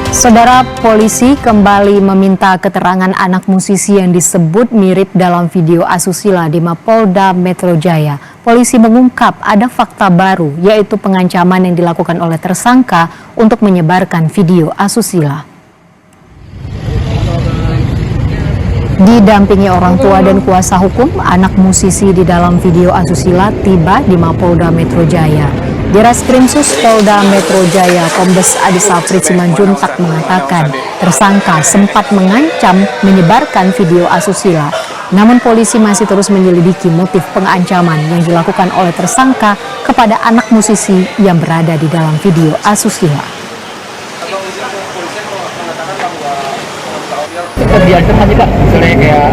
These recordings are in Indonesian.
Saudara, polisi kembali meminta keterangan anak musisi yang disebut mirip dalam video asusila di Mapolda Metro Jaya. Polisi mengungkap ada fakta baru, yaitu pengancaman yang dilakukan oleh tersangka untuk menyebarkan video asusila. Didampingi orang tua dan kuasa hukum, anak musisi di dalam video asusila tiba di Mapolda Metro Jaya. Di Reskrimsus Polda Metro Jaya, Kombes Adi Safrid Simanjuntak mengatakan tersangka sempat mengancam menyebarkan video asusila. Namun polisi masih terus menyelidiki motif pengancaman yang dilakukan oleh tersangka kepada anak musisi yang berada di dalam video asusila. Diancam aja Pak, misalnya kayak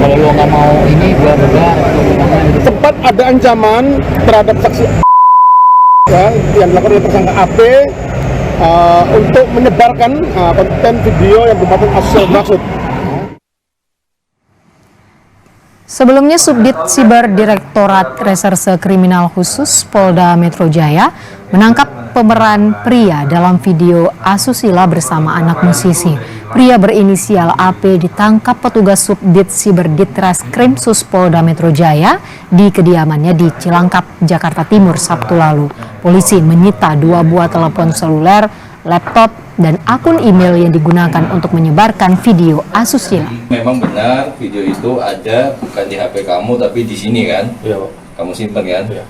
kalau lo nggak mau ini gua benar. Sempat ada ancaman terhadap saksi yang dilakukan oleh tersangka AP untuk menyebarkan konten video yang bermuatan asusila maksud. Sebelumnya, Subdit Siber Direktorat Reserse Kriminal Khusus Polda Metro Jaya menangkap pemeran pria dalam video asusila bersama anak musisi. Pria berinisial AP ditangkap petugas Subdit Siber Ditreskrimsus Polda Metro Jaya di kediamannya di Cilangkap, Jakarta Timur Sabtu lalu. Polisi menyita 2 buah telepon seluler, laptop, dan akun email yang digunakan untuk menyebarkan video asusila. Memang benar video itu ada bukan di HP kamu tapi di sini kan? Iya, Pak. Kamu simpen kan? Iya.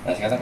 Nah sekarang